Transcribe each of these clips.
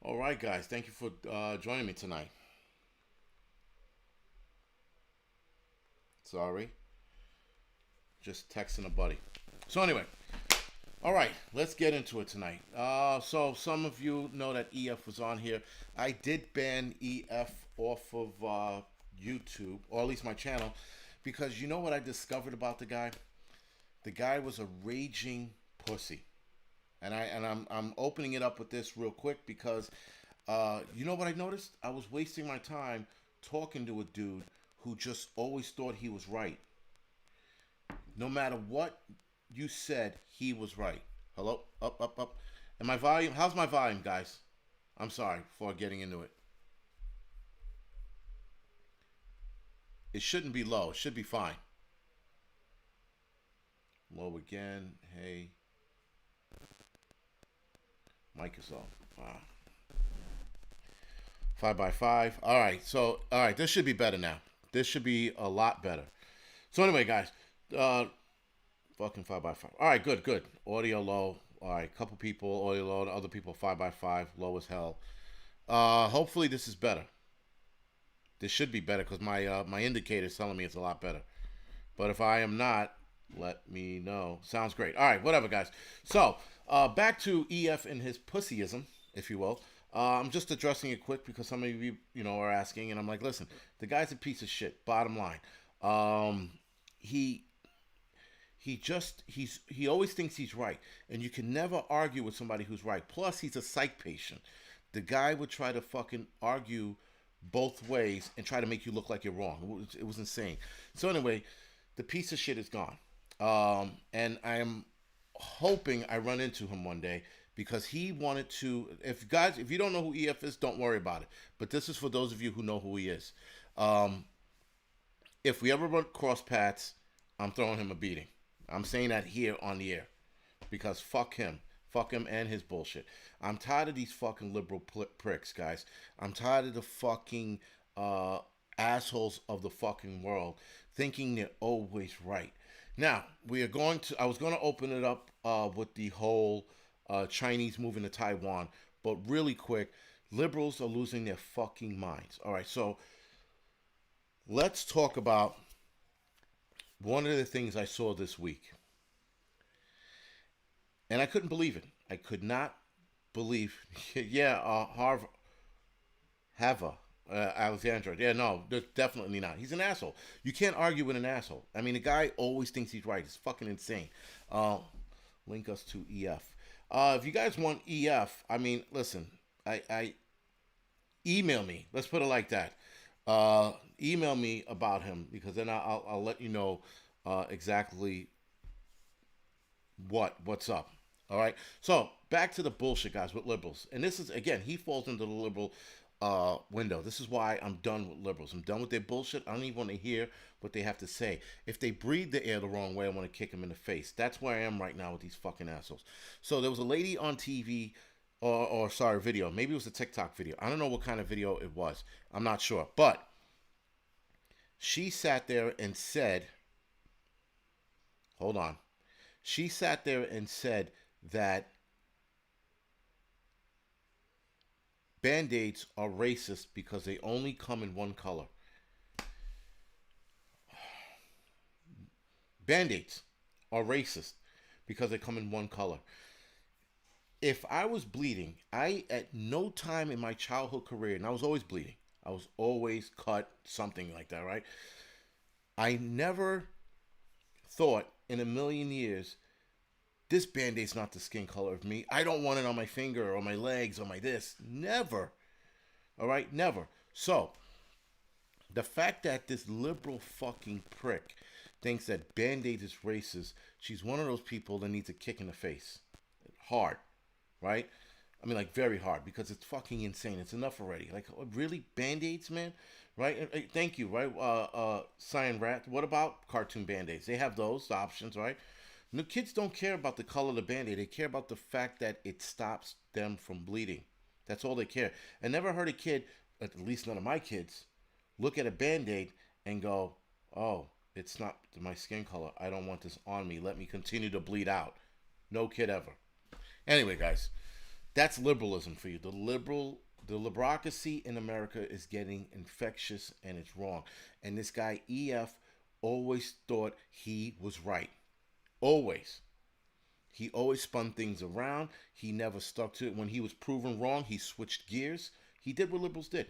All right, guys. Thank you for joining me tonight. Sorry, just texting a buddy. So anyway, all right, let's get into it tonight. So some of you know that EF was on here. I did ban EF off of YouTube, or at least my channel, because you know what I discovered about the guy? The guy was a raging pussy, and I'm opening it up with this real quick because you know what I noticed? I was wasting my time talking to a dude who just always thought he was right. No matter what you said, he was right. Hello, up, up, up. And my volume? How's my volume, guys? I'm sorry for getting into it. It shouldn't be low. It should be fine. Low again. Hey, mic is off. Wow. 5 by 5. All right. So, all right. This should be better now. This should be a lot better. So, anyway, guys. Uh, Fucking 5 by 5. All right. Good. Good. Audio low. All right. Couple people audio low. Other people 5 by 5. Low as hell. Hopefully this is better. This should be better because my indicator is telling me it's a lot better. But if I am not, let me know. Sounds great. All right, whatever, guys. So back to EF and his pussyism, if you will. I'm just addressing it quick because some of you, are asking, and I'm like, listen, the guy's a piece of shit. Bottom line, he he always thinks he's right, and you can never argue with somebody who's right. Plus, he's a psych patient. The guy would try to fucking argue both ways and try to make you look like you're wrong. It was insane. So anyway, the piece of shit is gone, and I am hoping I run into him one day because he wanted to. If you don't know who EF is, don't worry about it. But this is for those of you who know who he is. Um, if we ever run cross paths, I'm throwing him a beating. I'm saying that here on the air because fuck him. Fuck him and his bullshit. I'm tired of these fucking liberal pricks, guys. I'm tired of the fucking uh, assholes of the fucking world thinking they're always right. Now, we are going to, I was going to open it up with the whole Chinese moving to Taiwan, but really quick, liberals are losing their fucking minds. All right, so let's talk about one of the things I saw this week. And I couldn't believe it. I could not believe. Yeah, Harvard, Hava, Alexandra. Yeah, no, definitely not. He's an asshole. You can't argue with an asshole. I mean, the guy always thinks he's right. It's fucking insane. Uh, Link us to EF. If you guys want EF, I mean, listen, I email me. Let's put it like that. Email me about him because then I'll let you know exactly what's up. All right. So back to the bullshit, guys, with liberals. And this is again, he falls into the liberal window. This is why I'm done with liberals. I'm done with their bullshit. I don't even want to hear what they have to say. If they breathe the air the wrong way, I want to kick them in the face. That's where I am right now with these fucking assholes. So there was a lady on TV, or sorry, video. Maybe it was a TikTok video. I don't know what kind of video it was. I'm not sure. But she sat there and said, hold on. She sat there and said that band-aids are racist because they only come in one color. Band-aids are racist because they come in one color. If I was bleeding, I at no time in my childhood career, and I was always bleeding, I was always cut, something like that, right? I never thought in a million years this band-aid's not the skin color of me. I don't want it on my finger or my legs or my this. Never. All right? Never. So, the fact that this liberal fucking prick thinks that band-aid is racist, she's one of those people that needs a kick in the face. Hard. Right? I mean, like, very hard because it's fucking insane. It's enough already. Like, really? Band-aids, man? Right? Thank you, right? Cyan Rat. What about cartoon band-aids? They have those options, right? No, kids don't care about the color of the band-aid. They care about the fact that it stops them from bleeding. That's all they care. I never heard a kid, at least none of my kids, look at a band-aid and go, oh, it's not my skin color. I don't want this on me. Let me continue to bleed out. No kid ever. Anyway, guys, That's liberalism for you. The liberocracy in America is getting infectious and it's wrong. And this guy EF always thought he was right. Always. He always spun things around. He never stuck to it. When he was proven wrong, he switched gears. He did what liberals did.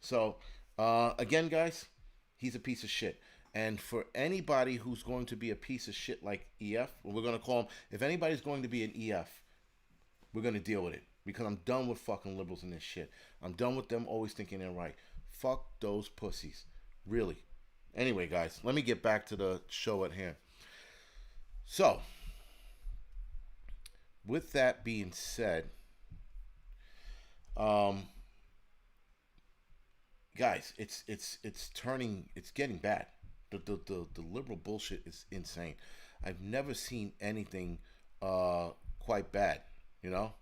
So, again, guys, he's a piece of shit. And for anybody who's going to be a piece of shit like EF, we're going to call him, if anybody's going to be an EF, we're going to deal with it. Because I'm done with fucking liberals and this shit. I'm done with them always thinking they're right. Fuck those pussies. Really. Anyway, guys, let me get back to the show at hand. So, with that being said, um, guys, it's turning, it's getting bad. The liberal bullshit is insane. I've never seen anything quite bad. You know.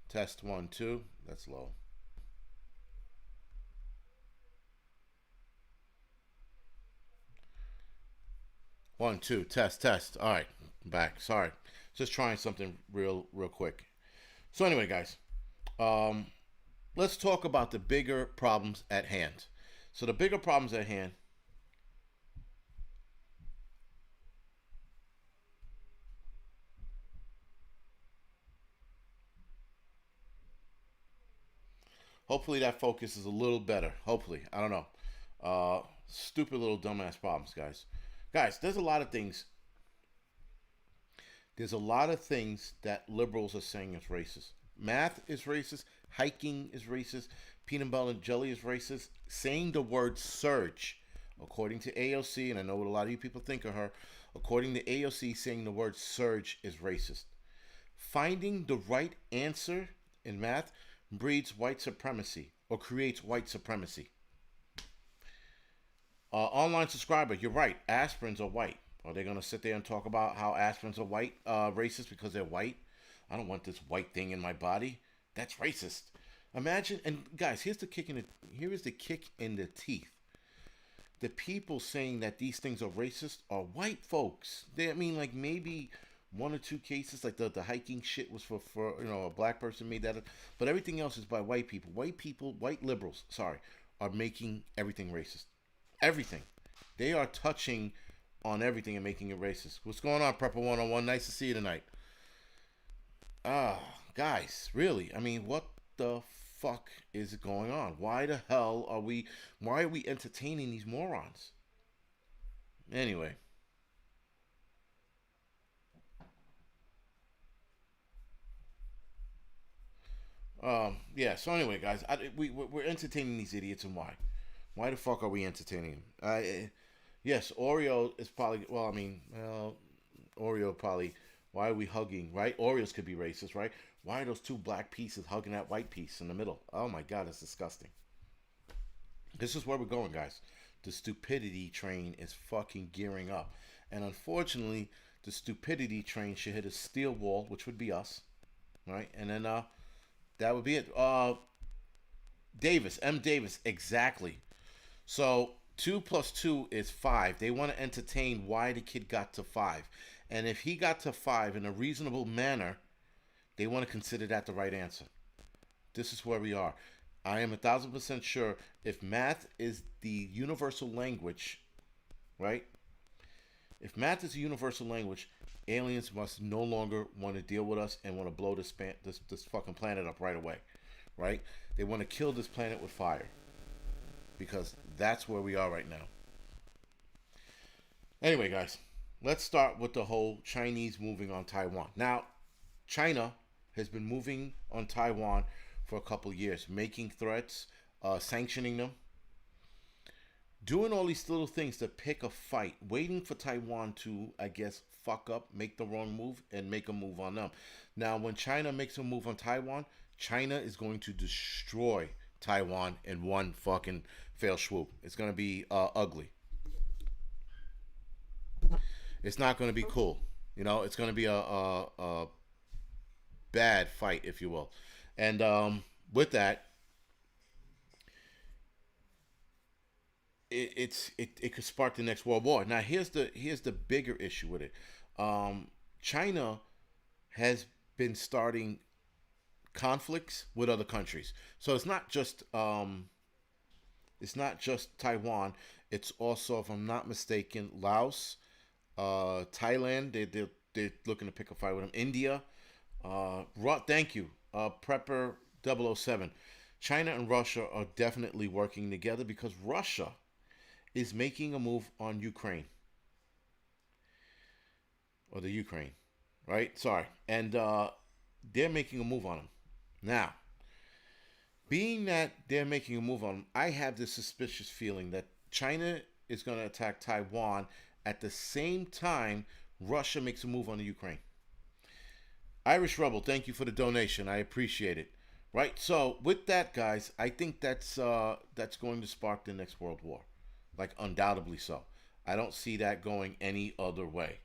Test 1 2. That's low. 1 2. Test test. All right, I'm back. Sorry, just trying something real quick. So anyway, guys, um, let's talk about the bigger problems at hand. So the bigger problems at hand. Hopefully that focus is a little better. Hopefully, I don't know. Stupid little dumbass problems, guys. Guys, there's a lot of things that liberals are saying is racist. Math is racist. Hiking is racist. Peanut butter and jelly is racist. Saying the word surge, according to AOC, and I know what a lot of you people think of her, according to AOC, saying the word surge is racist. Finding the right answer in math breeds white supremacy or creates white supremacy. Online subscriber, you're right. Aspirins are white. Are they going to sit there and talk about how aspirins are white, racist because they're white? I don't want this white thing in my body. That's racist. Imagine, and guys, here is the kick in the teeth. The people saying that these things are racist are white folks. I mean, like maybe one or two cases, like the hiking shit was for a black person made that, but everything else is by white people. White people, white liberals, sorry, are making everything racist. Everything. They are touching on everything and making it racist. What's going on, Prepper 101? Nice to see you tonight. Ah, guys, really? I mean, what the fuck is going on? Why are we entertaining these morons? Anyway, yeah, so anyway, guys, we're entertaining these idiots, and why? Why the fuck are we entertaining them? Yes, Oreo is probably, well, I mean, Oreo probably, why are we hugging, right? Oreos could be racist, right? Why are those two black pieces hugging that white piece in the middle? Oh my God, it's disgusting. This is where we're going, guys. The stupidity train is fucking gearing up. And unfortunately, the stupidity train should hit a steel wall, which would be us, right? And then that would be it. Davis, M. Davis, exactly. So 2 plus 2 is 5. They want to entertain why the kid got to 5. And if he got to 5 in a reasonable manner, they want to consider that the right answer. This is where we are. I am 1,000% sure if math is the universal language, right? If math is a universal language, aliens must no longer want to deal with us and want to blow this fucking planet up right away, right? They want to kill this planet with fire because that's where we are right now. Anyway, guys, let's start with the whole Chinese moving on Taiwan. Now, China has been moving on Taiwan for a couple of years, making threats, sanctioning them, doing all these little things to pick a fight, waiting for Taiwan to, I guess, fuck up, make the wrong move, and make a move on them. Now, when China makes a move on Taiwan, China is going to destroy Taiwan in one fucking fail swoop. It's going to be ugly. It's not going to be cool. It's going to be a bad fight, if you will. And with that, it could spark the next world war. Now here's the bigger issue with it. Um, China has been starting conflicts with other countries, so it's not just Taiwan. It's also, if I'm not mistaken, Laos, Thailand. They're looking to pick a fight with them. India. Thank you, Prepper 007. China and Russia are definitely working together because Russia is making a move on Ukraine, or the Ukraine, right? Sorry, and they're making a move on them now. Being that they're making a move on them, I have this suspicious feeling that China is going to attack Taiwan at the same time Russia makes a move on the Ukraine. Irish Rebel, thank you for the donation. I appreciate it. Right. So with that, guys, I think that's going to spark the next world war, like undoubtedly so. I don't see that going any other way.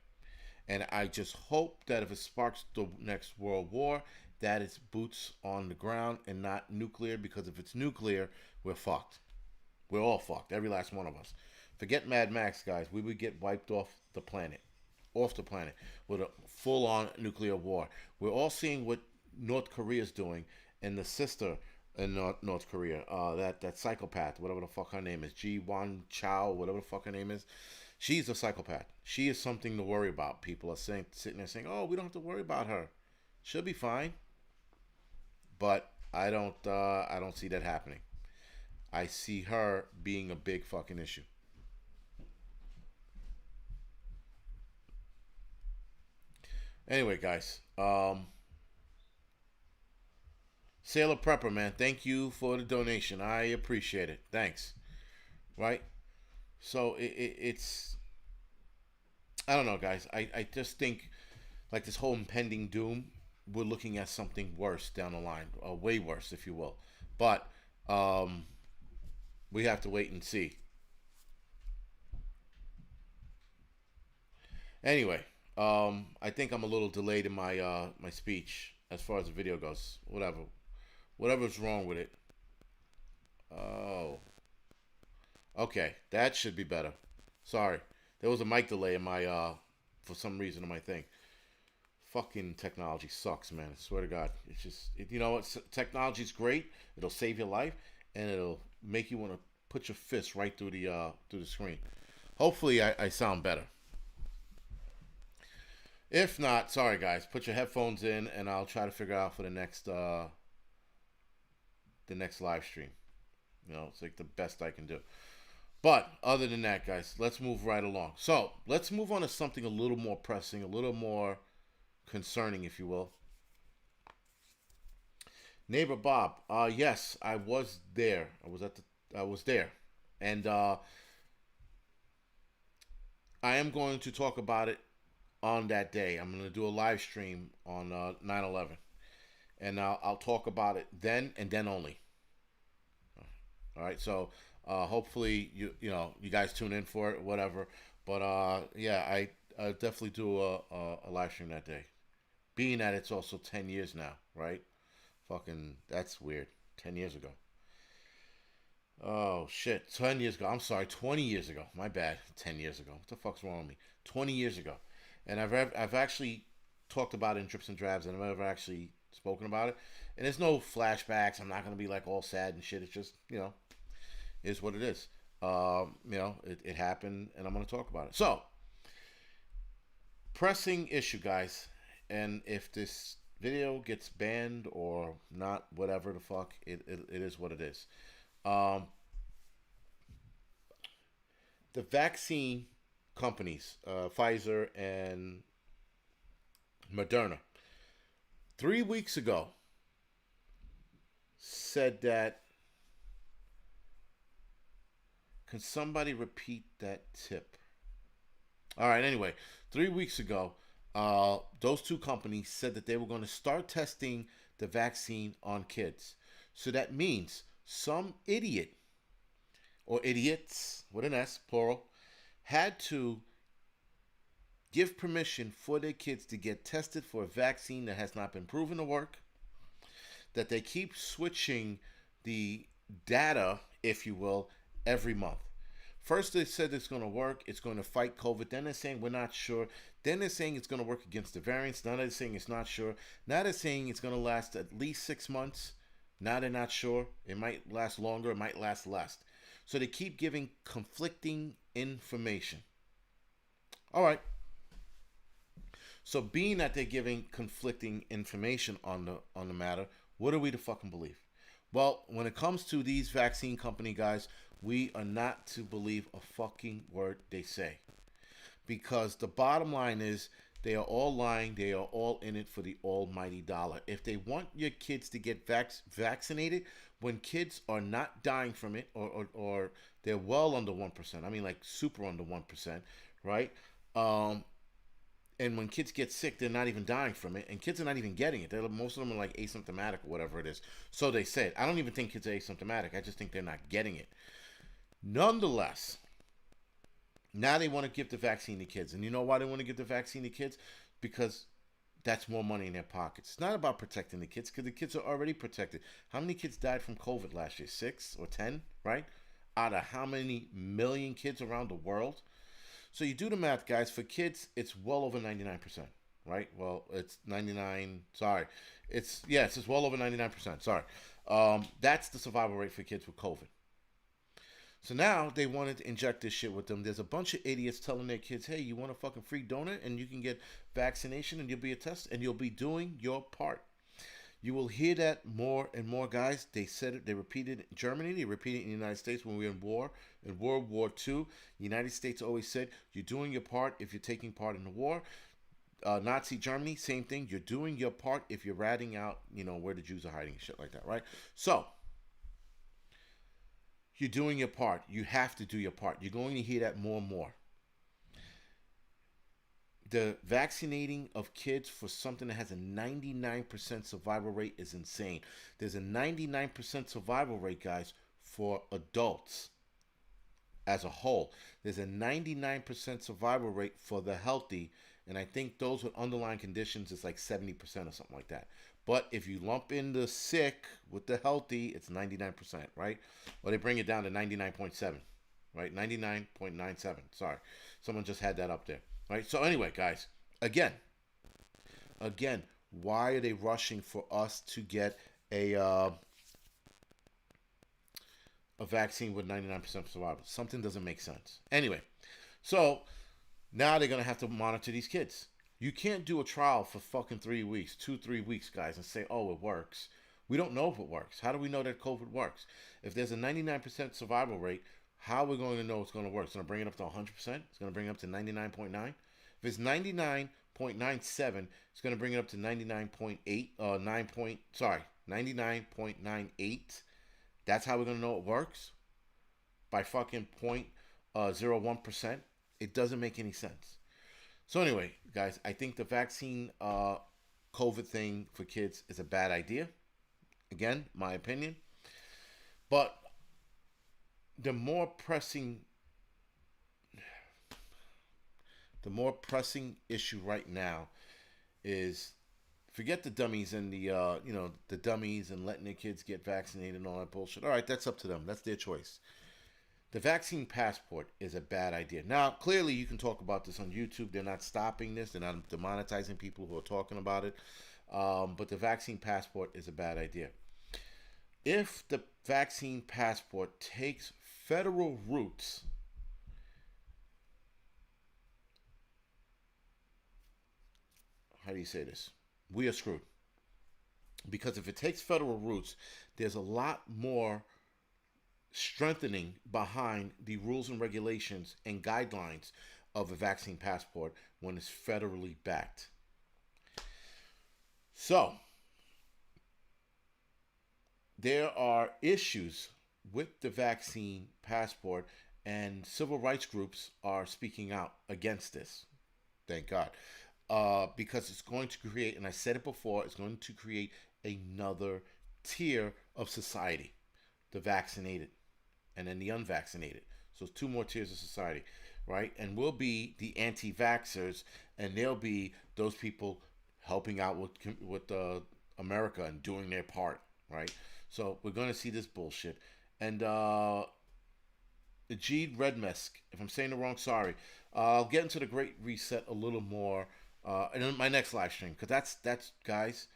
And I just hope that if it sparks the next world war, that it's boots on the ground and not nuclear. Because if it's nuclear, we're fucked. We're all fucked. Every last one of us. Forget Mad Max, guys. We would get wiped off the planet with a full-on nuclear war. We're all seeing what North Korea is doing, and the sister in North Korea, that psychopath, whatever the fuck her name is, Ji Wan Chow, whatever the fuck her name is. She's a psychopath. She is something to worry about. People are sitting there saying, "Oh, we don't have to worry about her. She'll be fine." But I don't see that happening. I see her being a big fucking issue. Anyway, guys, Sailor Prepper, man, thank you for the donation. I appreciate it. Thanks. Right? So it's I don't know, guys. I just think like this whole impending doom, we're looking at something worse down the line, way worse, if you will. But um, we have to wait and see. Anyway, I think I'm a little delayed in my speech as far as the video goes. Whatever's wrong with it. Oh, okay, that should be better. Sorry, there was a mic delay in my for some reason on my thing. Fucking technology sucks, man. I swear to God, it's just you know what? Technology's great. It'll save your life, and it'll make you want to put your fist right through the screen. Hopefully, I sound better. If not, sorry guys. Put your headphones in, and I'll try to figure out for the next live stream. You know, it's like the best I can do. But other than that, guys, let's move right along. So let's move on to something a little more pressing, a little more concerning, if you will. Neighbor Bob, yes, I was there. I was there, and I am going to talk about it on that day. I'm going to do a live stream on 9/11, and I'll talk about it then and then only. All right, so hopefully you guys tune in for it, whatever. But yeah, I definitely do a live stream that day. Being that it's also 10 years now, right? Fucking that's weird. 10 years ago. Oh shit, 10 years ago. I'm sorry, 20 years ago. My bad. 10 years ago. What the fuck's wrong with me? 20 years ago, and I've actually talked about it in drips and drabs, and I've never actually spoken about it. And there's no flashbacks. I'm not gonna be like all sad and shit. It's just is what it is. It happened, and I'm gonna talk about it. So, pressing issue, guys. And if this video gets banned or not, whatever the fuck, it is what it is. Um, the vaccine companies, Pfizer and Moderna, 3 weeks ago said that. Can somebody repeat that tip? All right. Anyway, 3 weeks ago, those two companies said that they were going to start testing the vaccine on kids. So that means some idiot or idiots with an S, plural, had to give permission for their kids to get tested for a vaccine that has not been proven to work, that they keep switching the data, if you will, every month. First, they said it's going to work. It's going to fight COVID. Then they're saying we're not sure. Then they're saying it's going to work against the variants. Now they're saying it's not sure. Now they're saying it's going to last at least 6 months. Now they're not sure. It might last longer. It might last less. So they keep giving conflicting information. All right. So being that they're giving conflicting information on the matter, what are we to fucking believe? Well, when it comes to these vaccine company guys, we are not to believe a fucking word they say. Because the bottom line is they are all lying. They are all in it for the almighty dollar. If they want your kids to get vaccinated, when kids are not dying from it, or they're well under 1%, I mean like super under 1%, right? And when kids get sick, they're not even dying from it, and kids are not even getting it. Most of them are like asymptomatic or whatever it is. So they said. I don't even think kids are asymptomatic. I just think they're not getting it. Nonetheless, now they want to give the vaccine to kids. And you know why they want to give the vaccine to kids? Because that's more money in their pockets. It's not about protecting the kids, because the kids are already protected. How many kids died from COVID last year? 6 or 10, right? Out of how many million kids around the world? So you do the math, guys. For kids, it's well over 99%, right? Well, it's 99. Sorry, it's well over 99%. Sorry, that's the survival rate for kids with COVID. So now they wanted to inject this shit with them. There's a bunch of idiots telling their kids, "Hey, you want a fucking free donut and you can get vaccination and you'll be a test and you'll be doing your part." You will hear that more and more, guys. They said it. They repeated it in Germany. They repeated it in the United States when we were in war. In World War II, the United States always said, "You're doing your part if you're taking part in the war." Nazi Germany, same thing. You're doing your part if you're ratting out, where the Jews are hiding, shit like that, right? So you're doing your part. You have to do your part. You're going to hear that more and more. The vaccinating of kids for something that has a 99% survival rate is insane. There's a 99% survival rate, guys, for adults as a whole. There's a 99% survival rate for the healthy, and I think those with underlying conditions is like 70% or something like that. But if you lump in the sick with the healthy, it's 99%, right? Or they bring it down to 99.7, right? 99.97. Sorry. Someone just had that up there. Right. So anyway, guys, again, why are they rushing for us to get a vaccine with 99% survival? Something doesn't make sense. Anyway, so now they're gonna have to monitor these kids. You can't do a trial for fucking 3 weeks, 3 weeks, guys, and say, "Oh, it works." We don't know if it works. How do we know that COVID works? If there's a 99% survival rate, how are we going to know it's going to work? It's going to bring it up to 100%. It's going to bring it up to 99.9. If it's 99.97, it's going to bring it up to 99.8. 99.98. That's how we're going to know it works? By fucking 0.01%. It doesn't make any sense. So anyway, guys, I think the vaccine COVID thing for kids is a bad idea. Again, my opinion. But the more pressing issue right now is, forget the dummies and the dummies and letting their kids get vaccinated and all that bullshit. All right, that's up to them. That's their choice. The vaccine passport is a bad idea. Now, clearly, you can talk about this on YouTube. They're not stopping this. They're not demonetizing people who are talking about it. But the vaccine passport is a bad idea. If the vaccine passport takes federal roots, how do you say this? We are screwed. Because if it takes federal roots, there's a lot more strengthening behind the rules and regulations and guidelines of a vaccine passport when it's federally backed. So, there are issues with the vaccine passport, and civil rights groups are speaking out against this. Thank God. Because it's going to create, and I said it before, it's going to create another tier of society. The vaccinated and then the unvaccinated. So it's 2 more tiers of society, right? And we'll be the anti-vaxxers, and they'll be those people helping out with America and doing their part, right? So we're going to see this bullshit. And Ajid Redmesk. If I'm saying it wrong, sorry. I'll get into the Great Reset a little more in my next live stream, because that's guys.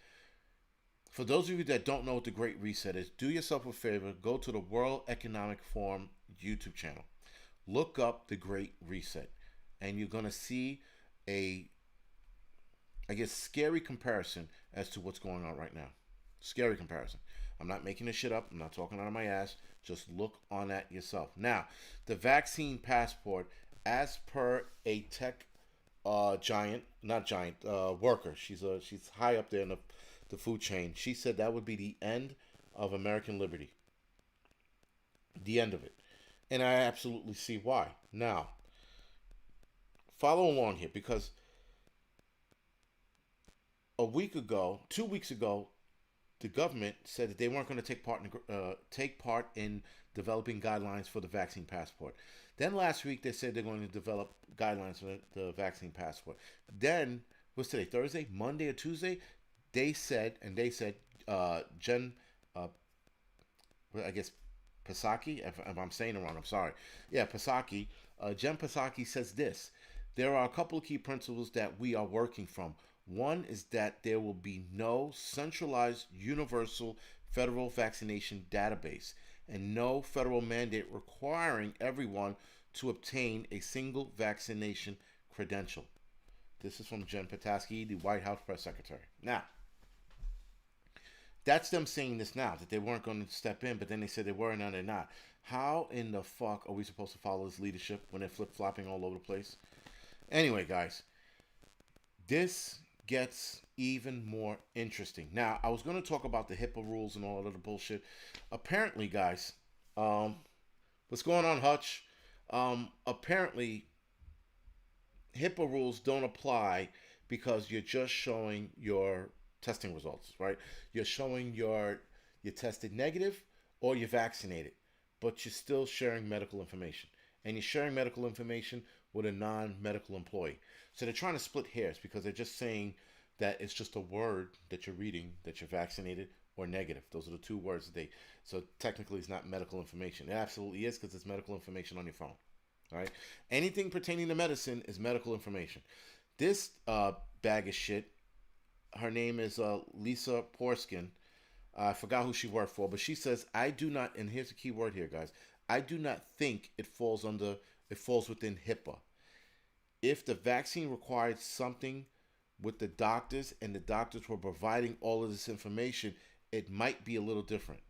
For those of you that don't know what the Great Reset is, do yourself a favor. Go to the World Economic Forum YouTube channel. Look up the Great Reset, and you're gonna see a, I guess, scary comparison as to what's going on right now. Scary comparison. I'm not making this shit up. I'm not talking out of my ass. Just look on that yourself. Now, the vaccine passport, as per a tech giant, not giant, worker. She's high up there in the food chain. She said that would be the end of American liberty. The end of it. And I absolutely see why. Now, follow along here, because a week ago, 2 weeks ago, the government said that they weren't going to take part in developing guidelines for the vaccine passport. Then last week they said they're going to develop guidelines for the vaccine passport. Then what's today? Thursday, Monday, or Tuesday? They said Jen, I guess Psaki. If I'm saying it wrong, I'm sorry. Yeah, Psaki. Jen Psaki says this: there are a couple of key principles that we are working from. One is that there will be no centralized universal federal vaccination database and no federal mandate requiring everyone to obtain a single vaccination credential. This is from Jen Psaki, the White House press secretary. Now, that's them saying this now, that they weren't going to step in, but then they said they were, and now they're not. How in the fuck are we supposed to follow this leadership when they're flip-flopping all over the place? Anyway, guys, this gets even more interesting. Now, I was going to talk about the HIPAA rules and all that other bullshit. Apparently, guys, what's going on, Hutch? Apparently, HIPAA rules don't apply because you're just showing your testing results, right? You're showing you're tested negative or you're vaccinated, but you're still sharing medical information. And you're sharing medical information with a non-medical employee. So they're trying to split hairs because they're just saying that it's just a word that you're reading, that you're vaccinated or negative. Those are the two words that so technically it's not medical information. It absolutely is, because it's medical information on your phone. All right? Anything pertaining to medicine is medical information. This bag of shit, her name is Lisa Porskin. I forgot who she worked for, but she says, I do not, and here's the key word here, guys, I do not think it falls within HIPAA. If the vaccine required something with the doctors and the doctors were providing all of this information, it might be a little different.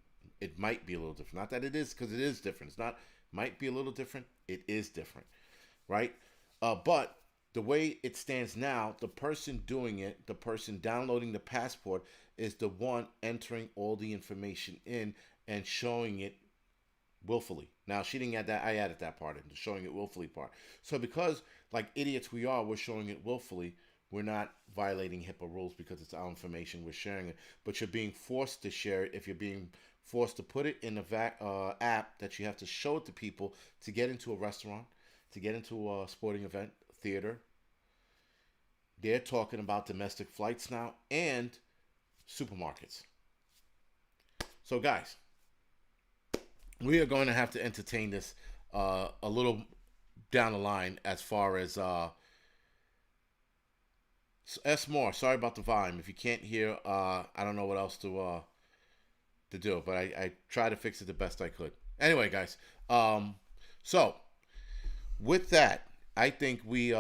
It might be a little different. Not that it is, because it is different. It's not, might be a little different. It is different, right? But the way it stands now, the person doing it, the person downloading the passport, is the one entering all the information in and showing it willfully. Now, she didn't add that. I added that part in, the showing it willfully part. So because, like idiots we are, we're showing it willfully, we're not violating HIPAA rules because it's our information, we're sharing it. But you're being forced to share it if you're being forced to put it in a app that you have to show it to people to get into a restaurant, to get into a sporting event, theater. They're talking about domestic flights now and supermarkets. So, guys, we are going to have to entertain this a little down the line as far as S more. Sorry about the volume. If you can't hear, I don't know what else to do, but I try to fix it the best I could. Anyway, guys, so with that, I think we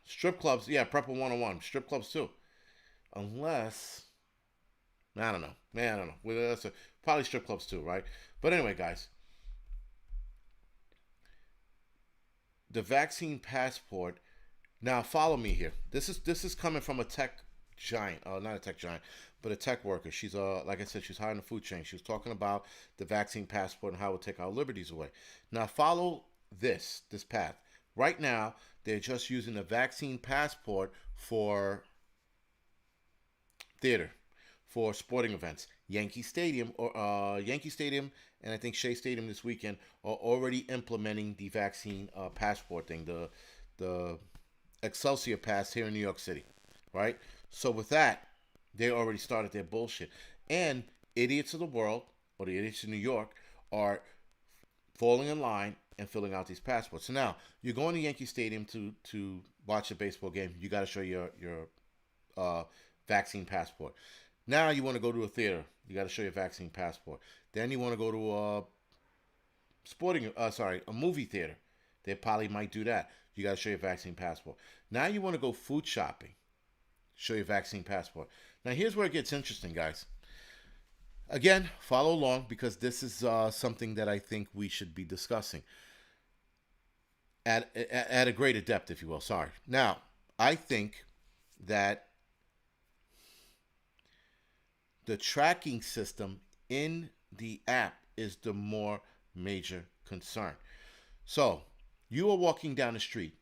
strip clubs, yeah, Prepper 101, strip clubs too, unless I don't know, man, I don't know. Well, probably strip clubs too, right? But anyway, guys, the vaccine passport. Now, follow me here. This is coming from a tech giant, not a tech giant, but a tech worker. She's like I said, she's high in the food chain. She was talking about the vaccine passport and how it would take our liberties away. Now, follow this path. Right now, they're just using the vaccine passport for theater, for sporting events. Yankee Stadium and I think Shea Stadium this weekend are already implementing the vaccine passport thing, the Excelsior Pass here in New York City, right? So with that, they already started their bullshit. And idiots of the world, or the idiots in New York, are falling in line and filling out these passports. So now you're going to Yankee Stadium to watch a baseball game. You got to show your uh, vaccine passport. Now you want to go to a theater. You got to show your vaccine passport. Then you want to go to a movie theater. They probably might do that. You got to show your vaccine passport. Now you want to go food shopping. Show your vaccine passport. Now here's where it gets interesting, guys. Again, follow along because this is something that I think we should be discussing at a greater depth, if you will. Sorry. Now, I think that the tracking system in the app is the more major concern. So, you are walking down the street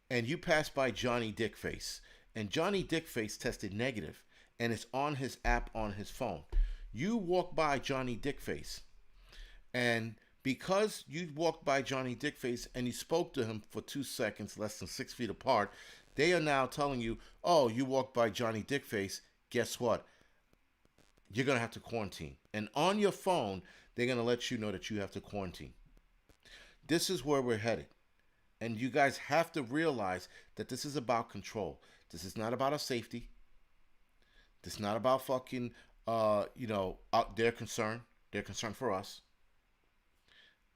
and you pass by Johnny Dickface, and Johnny Dickface tested negative, and it's on his app on his phone. You walk by Johnny Dickface, and because you walked by Johnny Dickface and you spoke to him for 2 seconds, less than 6 feet apart, they are now telling you, oh, you walked by Johnny Dickface. Guess what? You're going to have to quarantine. And on your phone, they're going to let you know that you have to quarantine. This is where we're headed. And you guys have to realize that this is about control. This is not about our safety. This is not about fucking, their concern. They're concerned for us.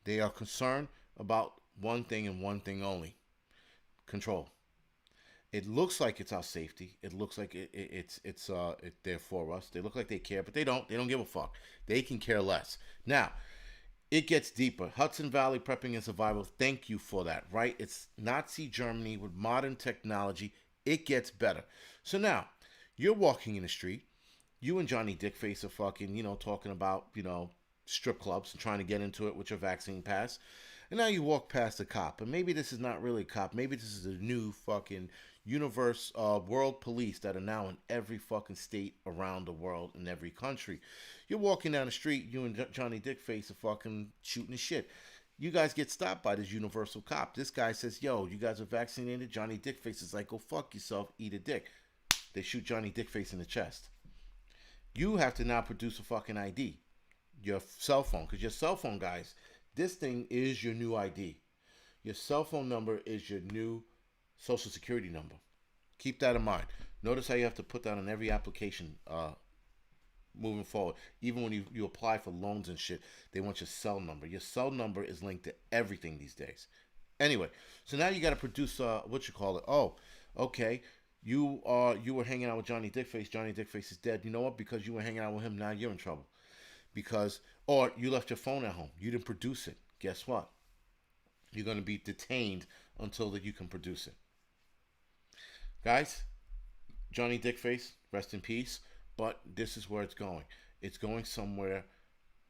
They are concerned about one thing and one thing only. Control. It looks like it's our safety. It looks like it's there for us. They look like they care, but they don't. They don't give a fuck. They can care less. Now, it gets deeper. Hudson Valley Prepping and Survival, thank you for that, right? It's Nazi Germany with modern technology. It gets better. So now, you're walking in the street. You and Johnny Dickface are fucking, talking about, strip clubs and trying to get into it with your vaccine pass. And now you walk past a cop. And maybe this is not really a cop. Maybe this is a new fucking world police that are now in every fucking state around the world, in every country. You're walking down the street, you and Johnny Dickface are fucking shooting the shit. You guys get stopped by this universal cop. This guy says, yo, you guys are vaccinated? Johnny Dickface is like, go fuck yourself, eat a dick. They shoot Johnny Dickface in the chest. You have to now produce a fucking ID. Your cell phone. Because your cell phone, guys, this thing is your new ID. Your cell phone number is your new social security number. Keep that in mind. Notice how you have to put that on every application moving forward. Even when you apply for loans and shit, they want your cell number. Your cell number is linked to everything these days. Anyway, so now you got to produce Oh, okay. You were hanging out with Johnny Dickface. Johnny Dickface is dead. You know what? Because you were hanging out with him, now you're in trouble. Or you left your phone at home. You didn't produce it. Guess what? You're going to be detained until that you can produce it. Guys, Johnny Dickface, rest in peace. But this is where it's going. It's going somewhere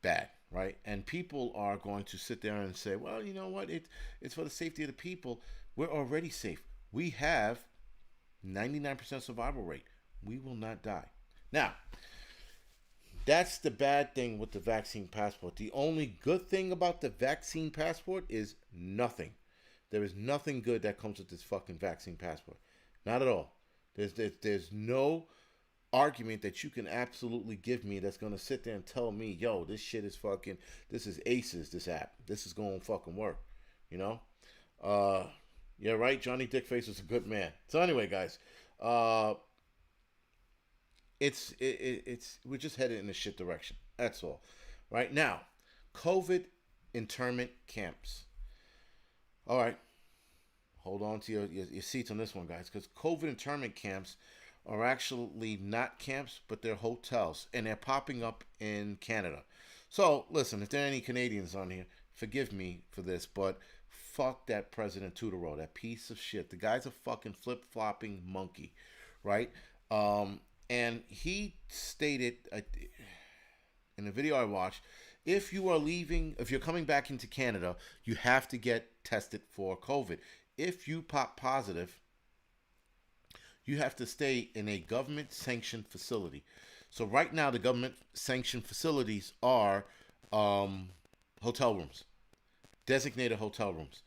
bad, right? And people are going to sit there and say, well, you know what? It's for the safety of the people. We're already safe. We have 99% survival rate. We will not die. Now, that's the bad thing with the vaccine passport. The only good thing about the vaccine passport is nothing. There is nothing good that comes with this fucking vaccine passport. Not at all. There's no argument that you can absolutely give me that's going to sit there and tell me, yo, this shit is fucking, this is aces, this app. This is going to fucking work. Yeah, right? Johnny Dickface is a good man. So anyway, guys, we're just headed in the shit direction. That's all. Right now, COVID internment camps. All right. Hold on to your seats on this one, guys, because COVID internment camps are actually not camps, but they're hotels, and they're popping up in Canada. So, listen, if there are any Canadians on here, forgive me for this, but fuck that President Trudeau, that piece of shit. The guy's a fucking flip-flopping monkey, right? And he stated in the video I watched, if you're coming back into Canada, you have to get tested for COVID. If you pop positive, you have to stay in a government-sanctioned facility. So right now, the government-sanctioned facilities are hotel rooms, designated hotel rooms.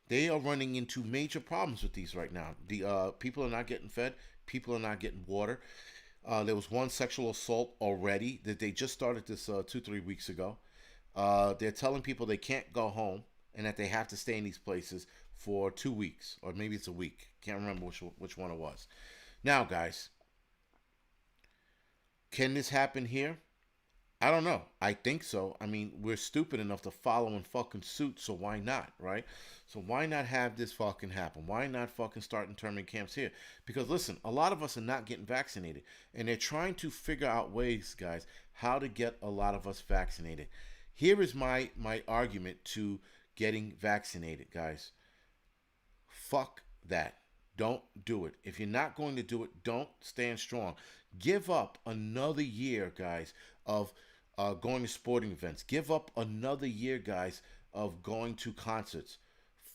They are running into major problems with these right now. The people are not getting fed. People are not getting water. There was one sexual assault already that they just started this 2-3 weeks ago. They're telling people they can't go home. and that they have to stay in these places for 2 weeks, or maybe it's a week. Can't remember which one it was. Now, guys, can this happen here? I don't know. I think so. I mean, we're stupid enough to follow in fucking suit, so why not, right? So why not have this fucking happen? Why not fucking start internment camps here? Because listen, a lot of us are not getting vaccinated, and they're trying to figure out ways, guys, how to get a lot of us vaccinated. Here is my argument to getting vaccinated, guys. Fuck that. Don't do it. If you're not going to do it, don't stand strong. Give up another year, guys, of going to sporting events. Give up another year, guys, of going to concerts.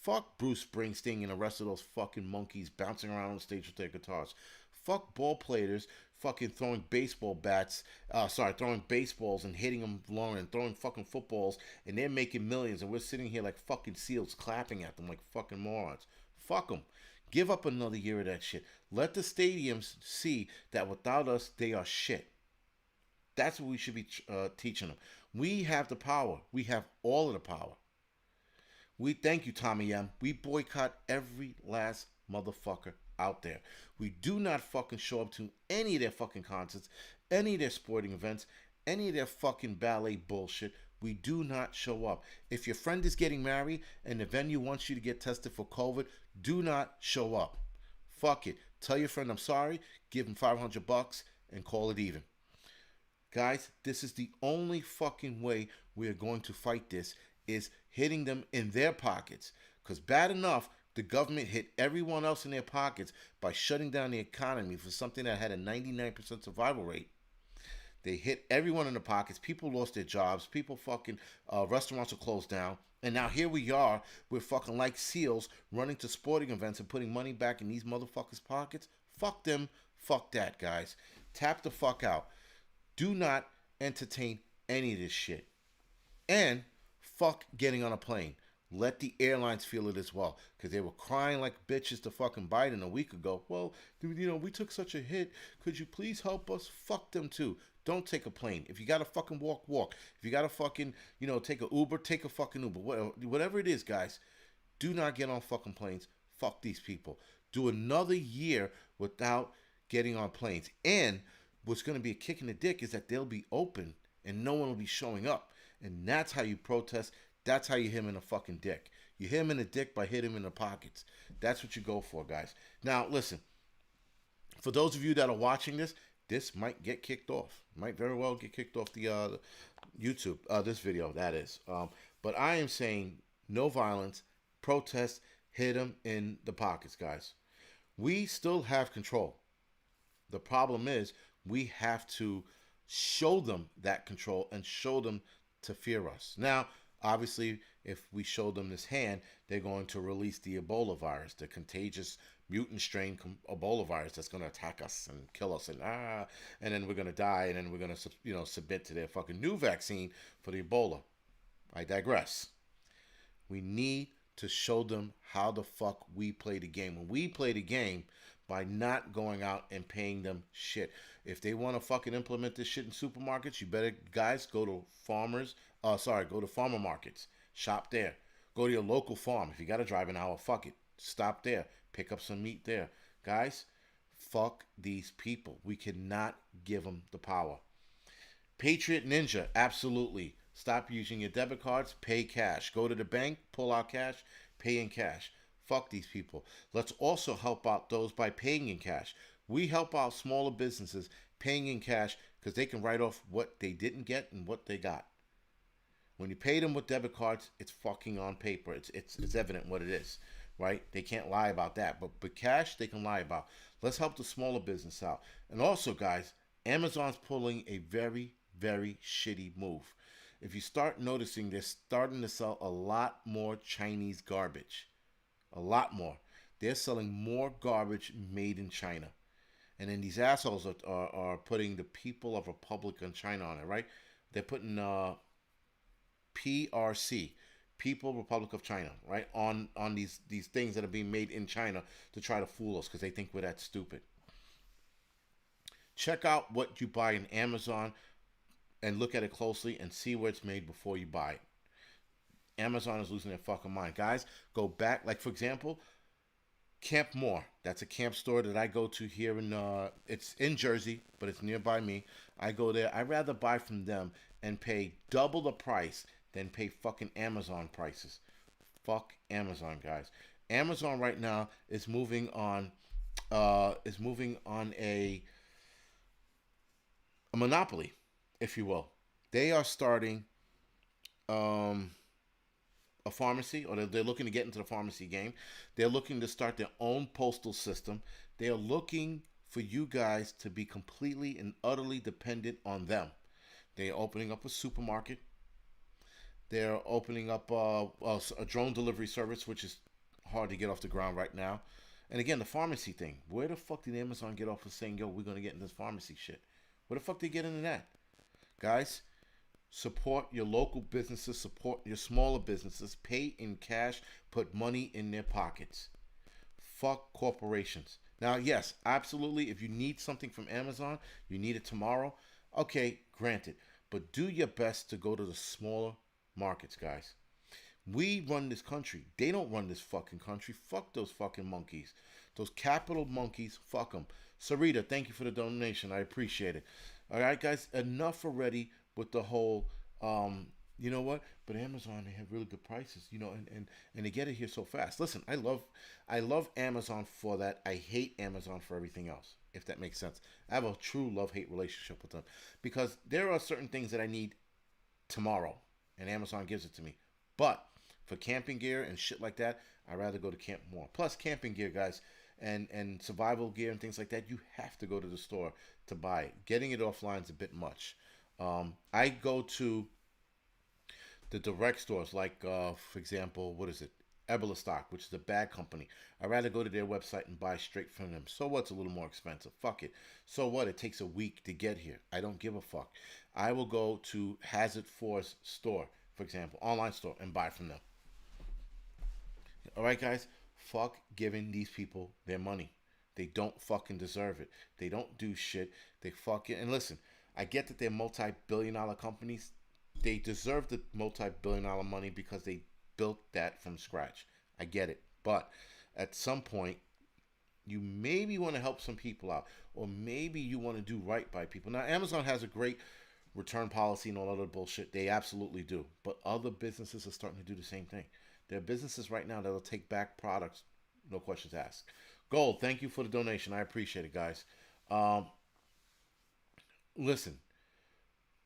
Fuck Bruce Springsteen and the rest of those fucking monkeys bouncing around on stage with their guitars. Fuck ball players fucking throwing baseball bats, throwing baseballs and hitting them long and throwing fucking footballs, and they're making millions, and we're sitting here like fucking seals clapping at them like fucking morons. Fuck them. Give up another year of that shit. Let the stadiums see that without us, they are shit. That's what we should be teaching them. We have the power. We have all of the power. We thank you, Tommy M. We boycott every last motherfucker out there. We do not fucking show up to any of their fucking concerts, any of their sporting events, any of their fucking ballet bullshit. We do not show up. If your friend is getting married and the venue wants you to get tested for COVID, do not show up. Fuck it. Tell your friend I'm sorry, give him $500 and call it even. Guys, this is the only fucking way we are going to fight this, is hitting them in their pockets. Because bad enough, the government hit everyone else in their pockets by shutting down the economy for something that had a 99% survival rate. They hit everyone in the pockets. People lost their jobs. People fucking, restaurants are closed down. And now here we are, we're fucking like seals running to sporting events and putting money back in these motherfuckers' pockets. Fuck them. Fuck that, guys. Tap the fuck out. Do not entertain any of this shit. And fuck getting on a plane. Let the airlines feel it as well. Because they were crying like bitches to fucking Biden a week ago. Well, we took such a hit. Could you please help us? Fuck them too. Don't take a plane. If you gotta fucking walk, walk. If you gotta fucking, take a Uber, take a fucking Uber. Whatever it is, guys, do not get on fucking planes. Fuck these people. Do another year without getting on planes. And what's going to be a kick in the dick is that they'll be open and no one will be showing up. And that's how you protest. That's how you hit him in the fucking dick. You hit him in the dick by hitting him in the pockets. That's what you go for, guys. Now, listen. For those of you that are watching this might get kicked off. Might very well get kicked off the YouTube, this video, that is. But I am saying no violence, protest, hit him in the pockets, guys. We still have control. The problem is we have to show them that control and show them to fear us. Now, obviously, if we show them this hand, they're going to release the Ebola virus, the contagious mutant strain Ebola virus that's going to attack us and kill us, and then we're going to die, and then we're going to submit to their fucking new vaccine for the Ebola. I digress. We need to show them how the fuck we play the game. When we play the game by not going out and paying them shit. If they want to fucking implement this shit in supermarkets, you better, guys, go to farmer markets. Shop there. Go to your local farm. If you got to drive an hour, fuck it. Stop there. Pick up some meat there. Guys, fuck these people. We cannot give them the power. Patriot Ninja, absolutely. Stop using your debit cards. Pay cash. Go to the bank, pull out cash, pay in cash. Fuck these people. Let's also help out those by paying in cash. We help out smaller businesses paying in cash because they can write off what they didn't get and what they got. When you pay them with debit cards, it's fucking on paper. It's evident what it is, right? They can't lie about that. But cash, they can lie about. Let's help the smaller business out. And also, guys, Amazon's pulling a very, very shitty move. If you start noticing, they're starting to sell a lot more Chinese garbage. A lot more. They're selling more garbage made in China. And then these assholes are putting the People of Republic of China on it, right? They're putting PRC, People Republic of China, right? On these things that are being made in China to try to fool us because they think we're that stupid. Check out what you buy in Amazon and look at it closely and see where it's made before you buy it. Amazon is losing their fucking mind. Guys, go back. Like, for example, Camp Moore. That's a camp store that I go to here in, it's in Jersey, but it's nearby me. I go there. I'd rather buy from them and pay double the price than pay fucking Amazon prices. Fuck Amazon, guys. Amazon right now is moving on a monopoly, if you will. They are starting um, a pharmacy, or they're looking to get into the pharmacy game. They're looking to start their own postal system. They're looking for you guys to be completely and utterly dependent on them. They're opening up a supermarket. They're opening up a drone delivery service, which is hard to get off the ground right now. And again, the pharmacy thing. Where the fuck did Amazon get off of saying, yo, we're going to get into this pharmacy shit? Where the fuck did they get into that? Guys, support your local businesses, support your smaller businesses, pay in cash, put money in their pockets. Fuck corporations. Now, yes, absolutely, if you need something from Amazon, you need it tomorrow, okay, granted. But do your best to go to the smaller markets, guys. We run this country. They don't run this fucking country. Fuck those fucking monkeys. Those capital monkeys, fuck them. Sarita, thank you for the donation. I appreciate it. All right, guys, enough already with the whole, you know what? But Amazon, they have really good prices, you know, and they get it here so fast. Listen, I love Amazon for that. I hate Amazon for everything else, if that makes sense. I have a true love-hate relationship with them because there are certain things that I need tomorrow, and Amazon gives it to me. But for camping gear and shit like that, I'd rather go to Camp More. Plus, camping gear, guys, and survival gear and things like that, you have to go to the store to buy it. Getting it offline is a bit much. I go to the direct stores, like, for example, what is it? Ebola Stock, which is a bag company. I'd rather go to their website and buy straight from them. So what's a little more expensive? Fuck it. So what? It takes a week to get here. I don't give a fuck. I will go to Hazard Force store, for example, online store, and buy from them. All right, guys? Fuck giving these people their money. They don't fucking deserve it. They don't do shit. They fucking... And listen, I get that they're multi-billion-dollar companies. They deserve the multi-billion-dollar money because they built that from scratch. I get it. But at some point, you maybe want to help some people out. Or maybe you want to do right by people. Now, Amazon has a great return policy and all other bullshit. They absolutely do. But other businesses are starting to do the same thing. There are businesses right now that will take back products, no questions asked. Gold, thank you for the donation. I appreciate it, guys. Listen,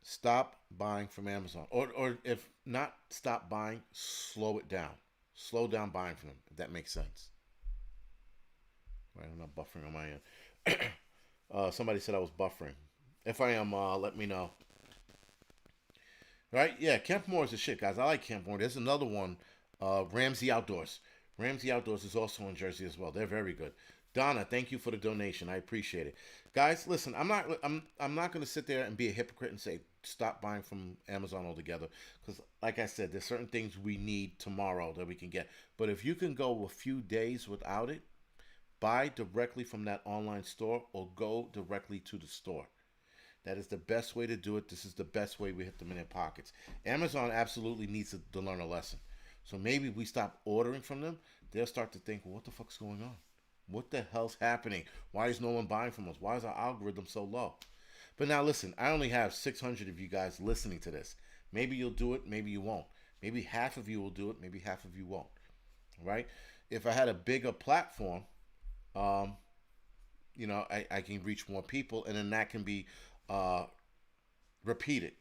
stop buying from Amazon. Or if not stop buying, slow it down. Slow down buying from them, if that makes sense. Right, I'm not buffering on my end. Somebody said I was buffering. If I am, let me know. Right? Yeah, Camp Moore is the shit, guys. I like Camp Moore. There's another one, Ramsey Outdoors. Ramsey Outdoors is also in Jersey as well. They're very good. Donna, thank you for the donation. I appreciate it. Guys, listen, I'm not going to sit there and be a hypocrite and say stop buying from Amazon altogether cuz like I said, there's certain things we need tomorrow that we can get. But if you can go a few days without it, buy directly from that online store or go directly to the store. That is the best way to do it. This is the best way we hit them in their pockets. Amazon absolutely needs to learn a lesson. So maybe if we stop ordering from them, they'll start to think, well, what the fuck's going on? What the hell's happening? Why is no one buying from us? Why is our algorithm so low? But now listen, I only have 600 of you guys listening to this. Maybe you'll do it, maybe you won't. Maybe half of you will do it, maybe half of you won't. Right? If I had a bigger platform, you know, I can reach more people, and then that can be repeated.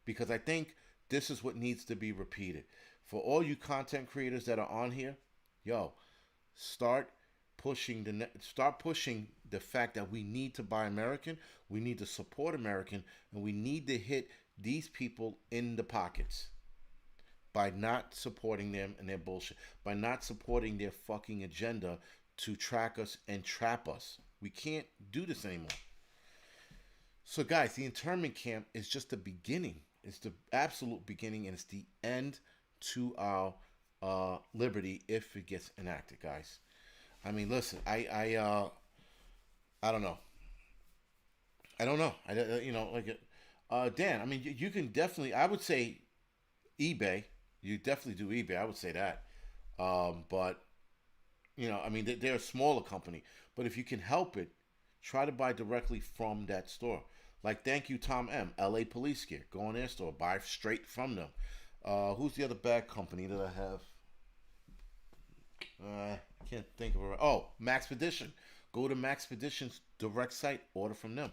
Because I think this is what needs to be repeated. For all you content creators that are on here, yo, start pushing the fact that we need to buy American, we need to support American, and we need to hit these people in the pockets by not supporting them and their bullshit, by not supporting their fucking agenda to track us and trap us. We can't do this anymore. So guys, the internment camp is just the beginning. It's the absolute beginning, and it's the end to our liberty if it gets enacted, guys. I mean, listen, I don't know. I don't know. You know, like, Dan, I mean, you can definitely, I would say eBay, You definitely do eBay. I would say that. But I mean, they're a smaller company. But if you can help it, try to buy directly from that store. Like, thank you, Tom M. LA Police Gear. Go on their store. Buy straight from them. Who's the other bag company that I have? I can't think of it. Oh, Maxpedition. Go to Maxpedition's direct site. Order from them.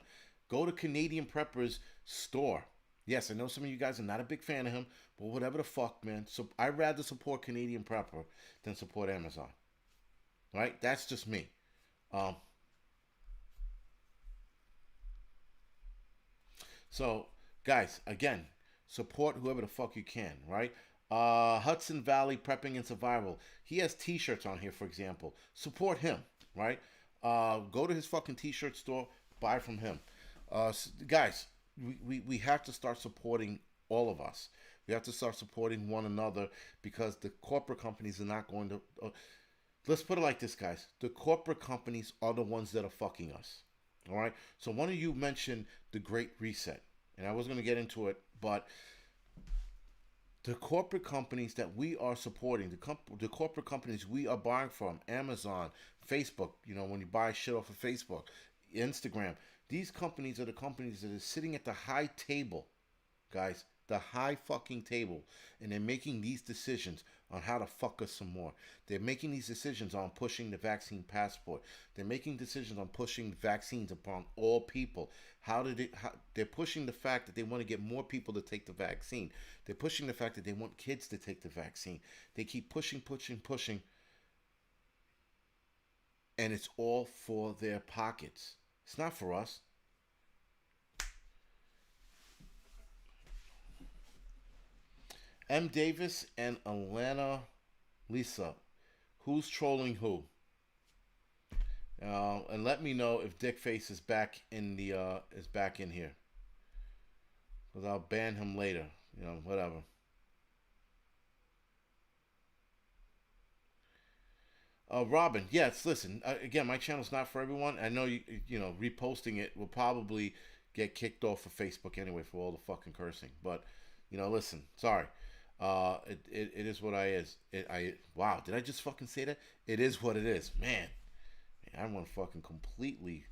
Go to Canadian Prepper's store. Yes, I know some of you guys are not a big fan of him, but whatever the fuck, man. So I'd rather support Canadian Prepper than support Amazon. Right? That's just me. Um, so, guys, again, support whoever the fuck you can, right? Hudson Valley Prepping and Survival. He has T-shirts on here, for example. Support him, right? Go to his fucking T-shirt store, buy from him. Guys, we have to start supporting all of us. We have to start supporting one another because the corporate companies are not going to. Let's put it like this, guys. The corporate companies are the ones that are fucking us. All right. So one of you mentioned the Great Reset, and I was going to get into it, but the corporate companies that we are supporting, the corporate companies we are buying from, Amazon, Facebook, when you buy shit off of Facebook, Instagram, these companies are the companies that are sitting at the high table, guys, the high fucking table, and they're making these decisions on how to fuck us some more. They're making these decisions on pushing the vaccine passport. They're making decisions on pushing vaccines upon all people. They're pushing the fact that they want to get more people to take the vaccine. They're pushing the fact that they want kids to take the vaccine. They keep pushing, pushing, pushing, and it's all for their pockets. It's not for us. M. Davis and Alana Lisa. Who's trolling who? And let me know if Dickface is back in the is back in here, because I'll ban him later. Whatever. Robin, yes. Listen, again, my channel's not for everyone. I know reposting it will probably get kicked off of Facebook anyway for all the fucking cursing. But listen, sorry. It is what I is. Wow, did I just fucking say that? It is what it is, man. I want to fucking completely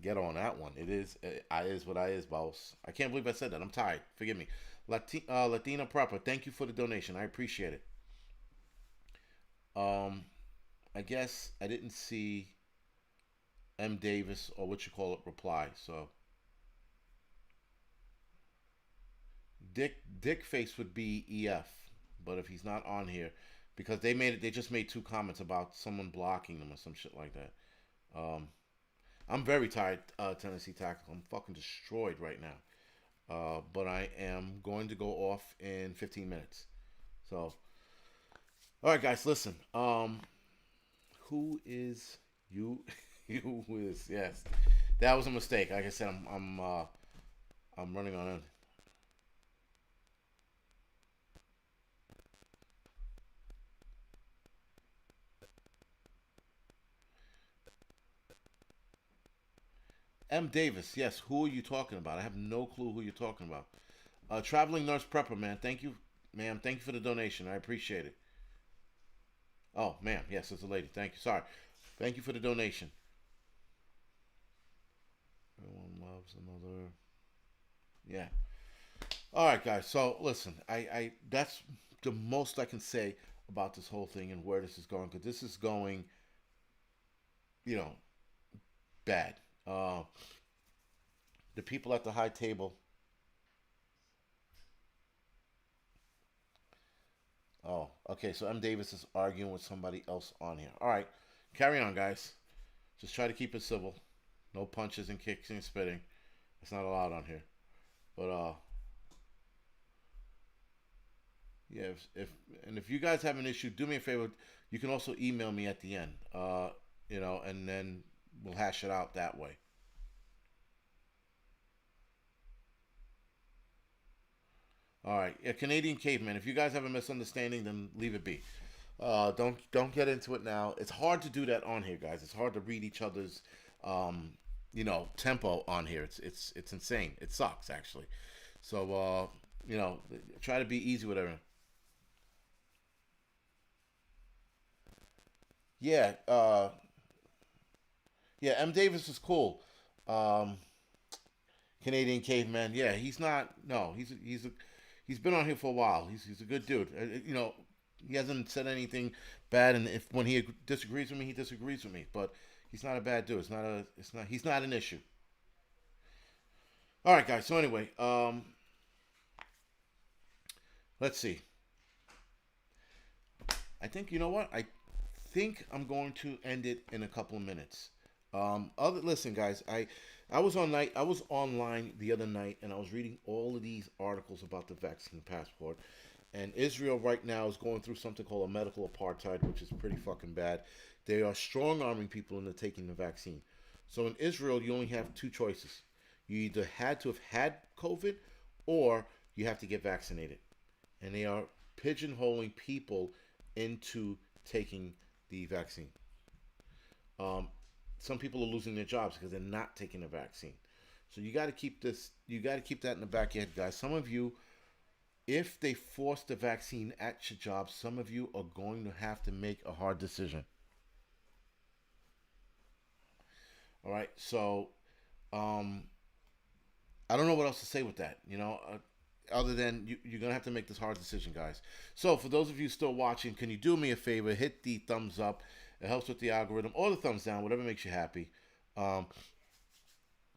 get on that one. It is. I is what I is, boss. I can't believe I said that. I'm tired. Forgive me. Latina Proper. Thank you for the donation. I appreciate it. Um, I guess I didn't see M Davis or what you call it reply. So Dick Face would be EF, but if he's not on here, because they just made two comments about someone blocking them or some shit like that. Um, I'm very tired, Tennessee Tactical. I'm fucking destroyed right now. But I am going to go off in 15 minutes. So, all right, guys, listen. Who is you? You is yes. That was a mistake. Like I said, I'm running on. M. Davis, yes. Who are you talking about? I have no clue who you're talking about. Traveling Nurse Prepper, man. Thank you, ma'am. Thank you for the donation. I appreciate it. Oh, ma'am. Yes, it's a lady. Thank you. Sorry. Thank you for the donation. Everyone loves another. Yeah. All right, guys. So listen, I that's the most I can say about this whole thing and where this is going, because this is going, you know, bad. Uh, the people at the high table. Oh, okay. So M. Davis is arguing with somebody else on here. All right, carry on, guys. Just try to keep it civil. No punches and kicks and spitting. It's not allowed on here. But yeah. If you guys have an issue, do me a favor. You can also email me at the end. And then we'll hash it out that way. All right, yeah, Canadian caveman. If you guys have a misunderstanding, then leave it be. Don't get into it now. It's hard to do that on here, guys. It's hard to read each other's, tempo on here. It's insane. It sucks actually. So You know, try to be easy with everyone. Yeah, yeah. M. Davis is cool. Um, Canadian caveman. Yeah, he's not. No, he's been on here for a while. He's a good dude. You know, he hasn't said anything bad, and if when he disagrees with me, he disagrees with me. But he's not a bad dude. It's not a. It's not. He's not an issue. All right, guys. So anyway, let's see. I think you know what I think I'm going to end it in a couple of minutes. Other listen, guys. I was online the other night, and I was reading all of these articles about the vaccine passport. And Israel right now is going through something called a medical apartheid, which is pretty fucking bad. They are strong arming people into taking the vaccine. So in Israel, you only have two choices. You either had to have had COVID, or you have to get vaccinated. And they are pigeonholing people into taking the vaccine. Um, some people are losing their jobs because they're not taking the vaccine. So you got to keep this. You got to keep that in the back of your head, guys. Some of you, if they force the vaccine at your job, some of you are going to have to make a hard decision. All right. So, um, I don't know what else to say with that. Other than you're gonna have to make this hard decision, guys. So for those of you still watching, can you do me a favor? Hit the thumbs up. It helps with the algorithm, or the thumbs down, whatever makes you happy. Um,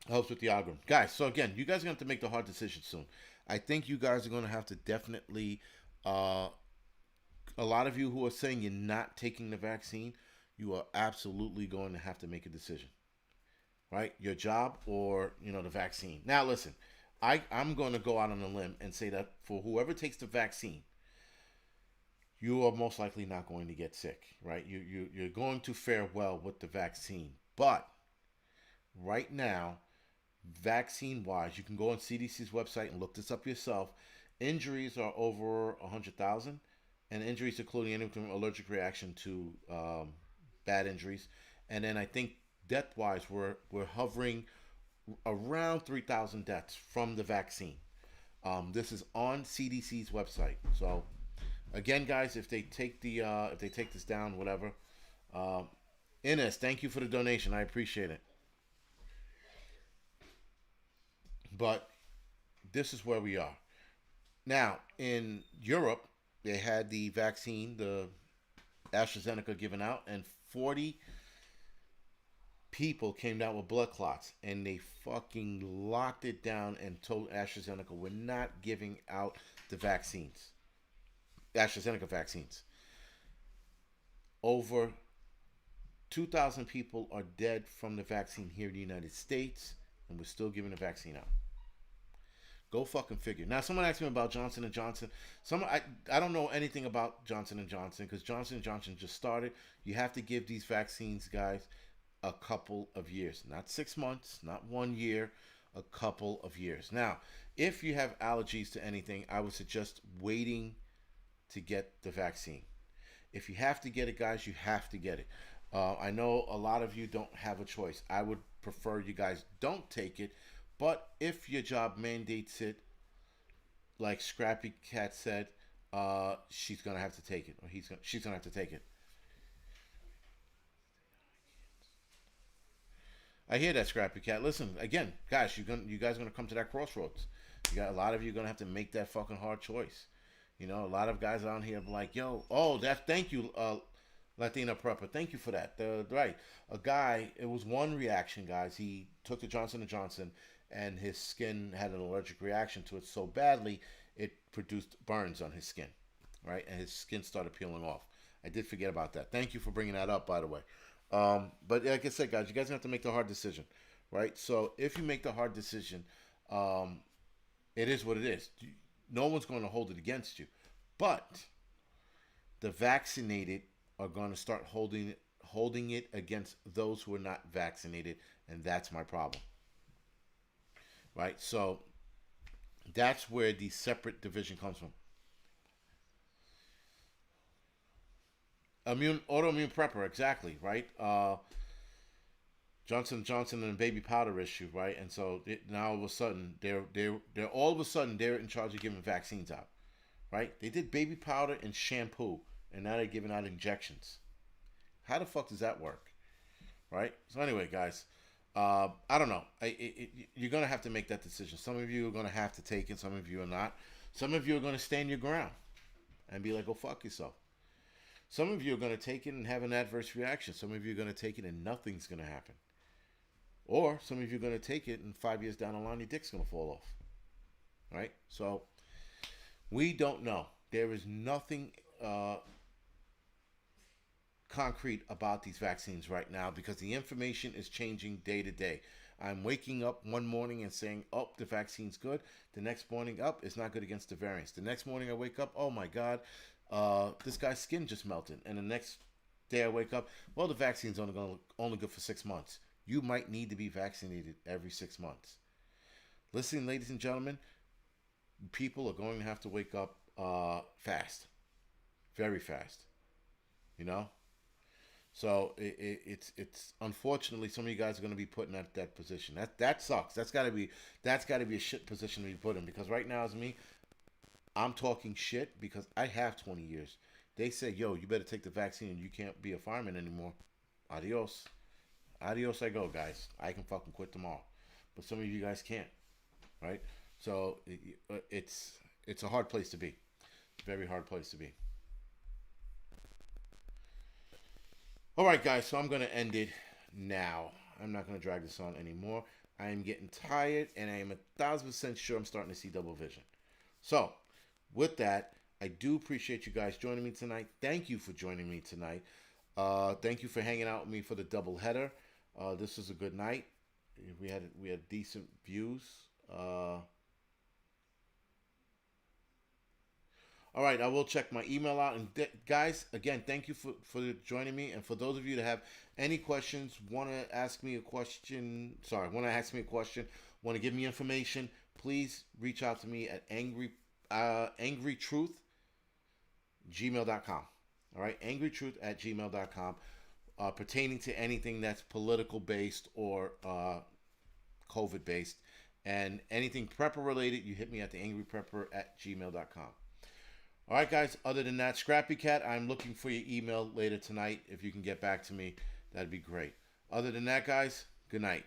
Helps with the algorithm, guys. So again, you guys are gonna have to make the hard decision soon. I think you guys are gonna have to definitely. Uh, a lot of you who are saying you're not taking the vaccine, you are absolutely going to have to make a decision, right? Your job or the vaccine. Now listen, I'm going to go out on a limb and say that for whoever takes the vaccine, you are most likely not going to get sick, right? You're going to fare well with the vaccine, but right now, vaccine wise, you can go on CDC's website and look this up yourself. Injuries are over 100,000, and injuries including anything from allergic reaction to bad injuries, and then I think death wise, we're hovering around 3,000 deaths from the vaccine. This is on CDC's website. So again, guys, if they take this down, whatever. Um, Ines, thank you for the donation. I appreciate it. But this is where we are now. In Europe, they had the vaccine, the AstraZeneca, given out, and 40 people came down with blood clots, and they fucking locked it down and told AstraZeneca, we're not giving out the vaccines, AstraZeneca vaccines. Over 2,000 people are dead from the vaccine here in the United States, and we're still giving the vaccine out. Go fucking figure. Now, someone asked me about Johnson and Johnson. I don't know anything about Johnson and Johnson because Johnson and Johnson just started. You have to give these vaccines, guys, a couple of years, not 6 months, not 1 year, a couple of years. Now, if you have allergies to anything, I would suggest waiting to get the vaccine. If you have to get it, guys, you have to get it. I know a lot of you don't have a choice. I would prefer you guys don't take it, but if your job mandates it, like Scrappy Cat said, she's gonna have to take it, or she's gonna have to take it. I hear that, Scrappy Cat. Listen, again, guys, you guys are gonna come to that crossroads. You got a lot of you gonna have to make that fucking hard choice. A lot of guys on here are like, yo, oh, that's thank you, Latina prepper. Thank you for that. Right, a guy. It was one reaction, guys. He took the Johnson and Johnson, and his skin had an allergic reaction to it so badly it produced burns on his skin, right, and his skin started peeling off. I did forget about that. Thank you for bringing that up, by the way. But like I said, guys, you guys have to make the hard decision, right? So if you make the hard decision, um, it is what it is. No one's going to hold it against you, but the vaccinated are going to start holding it against those who are not vaccinated, and that's my problem, right? So that's where the separate division comes from. Autoimmune prepper, exactly, right? Johnson and the baby powder issue, right? And so now all of a sudden they're in charge of giving vaccines out, right? They did baby powder and shampoo, and now they're giving out injections. How the fuck does that work, right? So anyway, guys, I don't know. You're gonna have to make that decision. Some of you are gonna have to take it. Some of you are not. Some of you are gonna stand your ground and be like, "Go fuck yourself." Some of you are gonna take it and have an adverse reaction. Some of you are gonna take it and nothing's gonna happen. Or some of you are gonna take it and 5 years down the line, your dick's gonna fall off, right? So we don't know. There is nothing concrete about these vaccines right now because the information is changing day to day. I'm waking up one morning and saying, "Oh, the vaccine's good." The next morning, up, it's not good against the variants. The next morning, I wake up, "Oh my God, this guy's skin just melted." And the next day, I wake up, "Well, the vaccine's only good for 6 months." You might need to be vaccinated every 6 months. Listen, ladies and gentlemen, people are going to have to wake up fast, very fast. You know, so it's unfortunately some of you guys are going to be put in that position. That sucks. That's got to be a shit position to be put in because right now, as me, I'm talking shit because I have 20 years. They say, "Yo, you better take the vaccine and you can't be a fireman anymore." Adios, adios. I go, guys. I can fucking quit tomorrow, but some of you guys can't, right? So it's a hard place to be, very hard place to be. All right, guys, so I'm going to end it now. I'm not going to drag this on anymore. I am getting tired, and I am 1,000% sure I'm starting to see double vision. So, with that, I do appreciate you guys joining me tonight. Thank you for joining me tonight. Thank you for hanging out with me for the double header. This was a good night. We had decent views. All right, I will check my email out. And guys, again, thank you for joining me. And for those of you that have any questions, want to ask me a question, want to give me information, please reach out to me at angrytruth gmail.com. All right, angrytruth at gmail.com, pertaining to anything that's political based or COVID based. And anything prepper related, you hit me at the angryprepper at gmail.com. All right, guys. Other than that, Scrappy Cat, I'm looking for your email later tonight. If you can get back to me, that'd be great. Other than that, guys, good night.